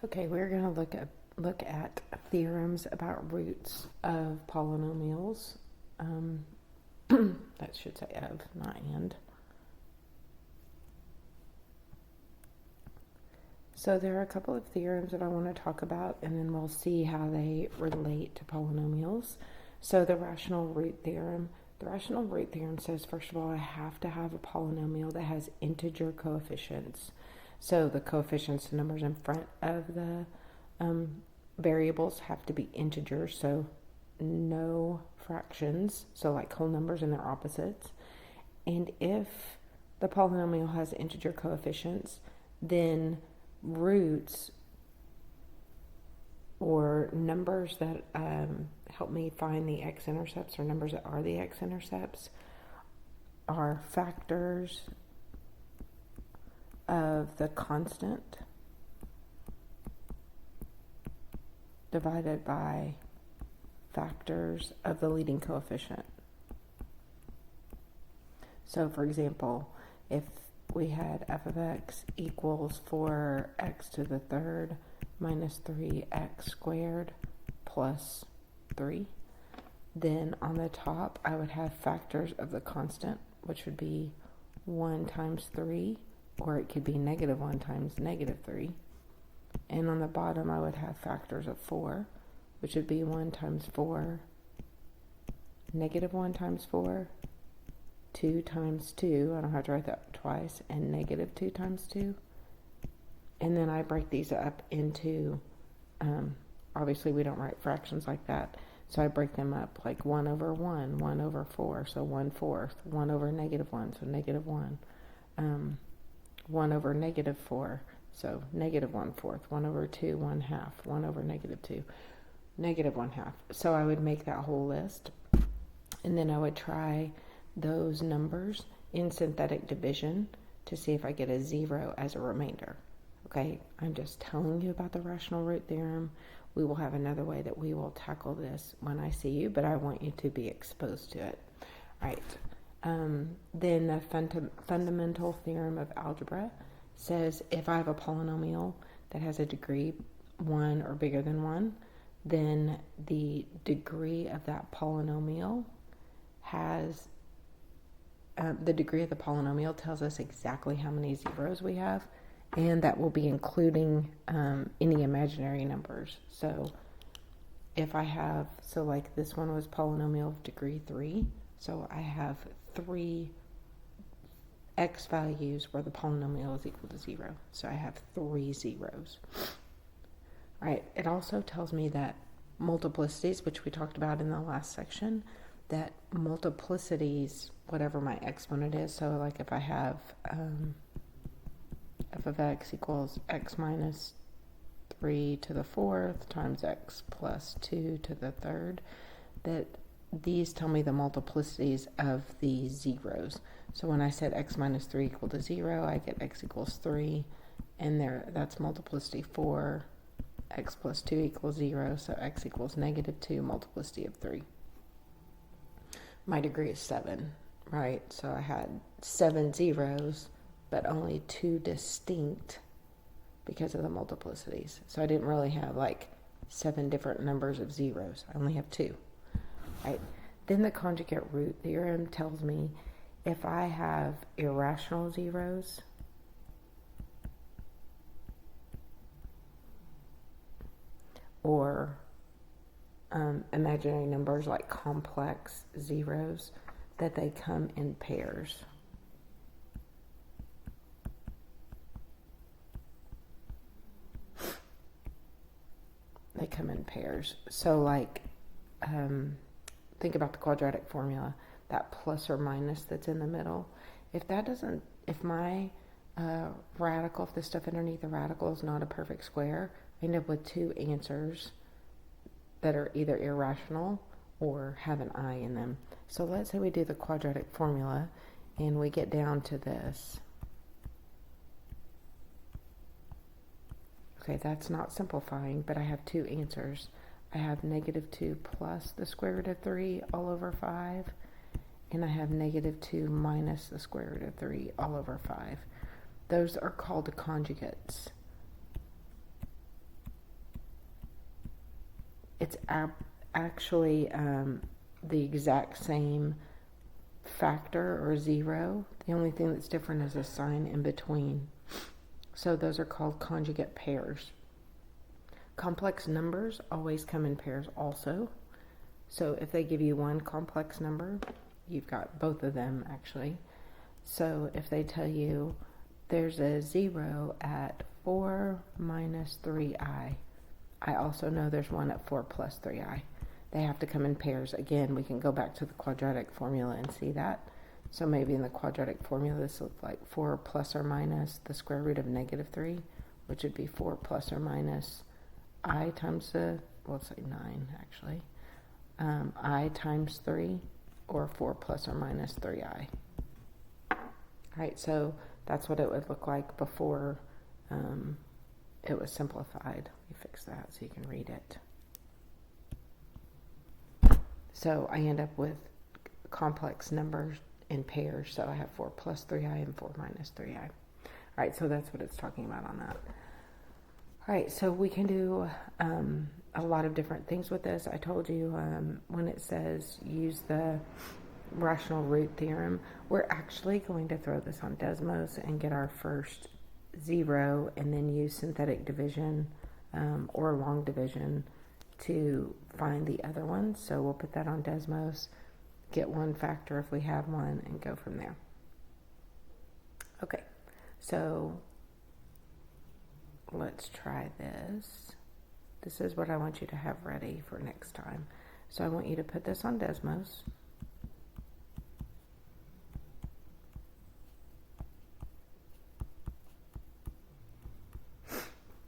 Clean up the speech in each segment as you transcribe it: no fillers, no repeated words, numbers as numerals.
Okay, we're going to look at theorems about roots of polynomials. That should say of, not and. So there are a couple of theorems that I want to talk about, and then we'll see how they relate to polynomials. So the rational root theorem. The rational root theorem says, first of all, I have to have a polynomial that has integer coefficients. So the coefficients, the numbers in front of the variables have to be integers, so no fractions, so like whole numbers and their opposites. And if the polynomial has integer coefficients, then roots or numbers that help me find the x-intercepts, or numbers that are the x-intercepts, are factors of the constant divided by factors of the leading coefficient. So for example, if we had f of x equals 4x to the third minus 3x squared plus 3, then on the top I would have factors of the constant, which would be 1 times 3, or it could be negative 1 times negative 3. And on the bottom I would have factors of 4, which would be 1 times 4, negative 1 times 4, 2 times 2, I don't have to write that twice, and negative 2 times 2. And then I break these up into, obviously we don't write fractions like that, so I break them up like 1 over 1, 1 over 4, so 1/4, 1 over negative 1, so negative 1, 1 over negative 4, so negative 1/4, 1 over 2, 1/2, 1 over negative 2, negative 1/2. So I would make that whole list, and then I would try those numbers in synthetic division to see if I get a 0 as a remainder. Okay, I'm just telling you about the rational root theorem. We will have another way that we will tackle this when I see you, but I want you to be exposed to it. All right. Then the fundamental theorem of algebra says if I have a polynomial that has a degree 1 or bigger than 1, then the degree of that polynomial has the degree of the polynomial tells us exactly how many zeros we have, and that will be including any imaginary numbers. So if I have, so like this one was polynomial of degree 3, so I have 3 x values where the polynomial is equal to 0. So I have 3 zeros. All right, it also tells me that multiplicities, which we talked about in the last section, that multiplicities, whatever my exponent is, so like if I have f of x equals x minus 3 to the 4th times x plus 2 to the 3rd, that these tell me the multiplicities of the zeros. So when I said x minus 3 equal to 0, I get x equals 3, and that's multiplicity 4, x plus 2 equals 0, so x equals negative 2 multiplicity of 3. My degree is 7, right? So I had 7 zeros, but only 2 distinct because of the multiplicities. So I didn't really have like 7 different numbers of zeros. I only have 2. Right? Then the conjugate root theorem tells me if I have irrational zeros, or imaginary numbers like complex zeros, that they come in pairs. They come in pairs. So like, think about the quadratic formula, that plus or minus that's in the middle. If my radical, if the stuff underneath the radical is not a perfect square, I end up with 2 answers that are either irrational or have an I in them. So let's say we do the quadratic formula and we get down to this. Okay, that's not simplifying, but I have 2 answers. I have negative 2 plus the square root of 3 all over 5, and I have negative 2 minus the square root of 3 all over 5. Those are called conjugates. it's actually the exact same factor or zero. The only thing that's different is a sign in between. So those are called conjugate pairs. Complex numbers always come in pairs also. So if they give you one complex number, you've got both of them actually. So if they tell you there's a 0 at 4 minus 3i, I also know there's one at 4 plus 3i. They have to come in pairs. Again, we can go back to the quadratic formula and see that. So maybe in the quadratic formula, this looks like 4 plus or minus the square root of negative 3, which would be 4 plus or minus I times the, well, let's say 9 actually, I times 3, or 4 plus or minus 3i. All right, so that's what it would look like before it was simplified. Let me fix that so you can read it. So I end up with complex numbers in pairs. So I have 4 plus 3i and 4 minus 3i. All right, so that's what it's talking about on that. All right, so we can do a lot of different things with this. I told you when it says use the rational root theorem, we're actually going to throw this on Desmos and get our first 0 and then use synthetic division or long division to find the other one. So we'll put that on Desmos, get one factor if we have one, and go from there. Okay, so let's try this. This is what I want you to have ready for next time. So I want you to put this on Desmos.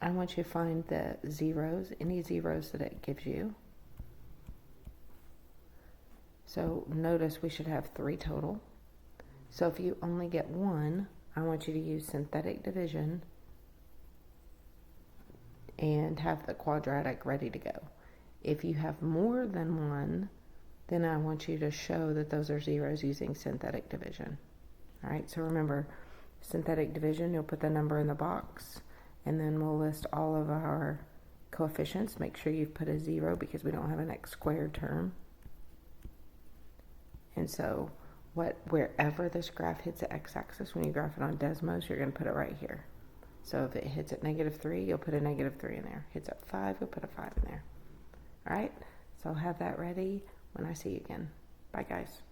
I want you to find the zeros, any zeros that it gives you. So notice we should have 3 total. So if you only get 1, I want you to use synthetic division and have the quadratic ready to go. If you have more than 1, then I want you to show that those are zeros using synthetic division. All right, so remember, synthetic division, you'll put the number in the box, and then we'll list all of our coefficients. Make sure you've put a 0 because we don't have an x squared term. And so wherever this graph hits the x-axis, when you graph it on Desmos, you're going to put it right here. So if it hits at -3, you'll put a -3 in there. Hits at 5, you'll put a 5 in there. All right, so I'll have that ready when I see you again. Bye, guys.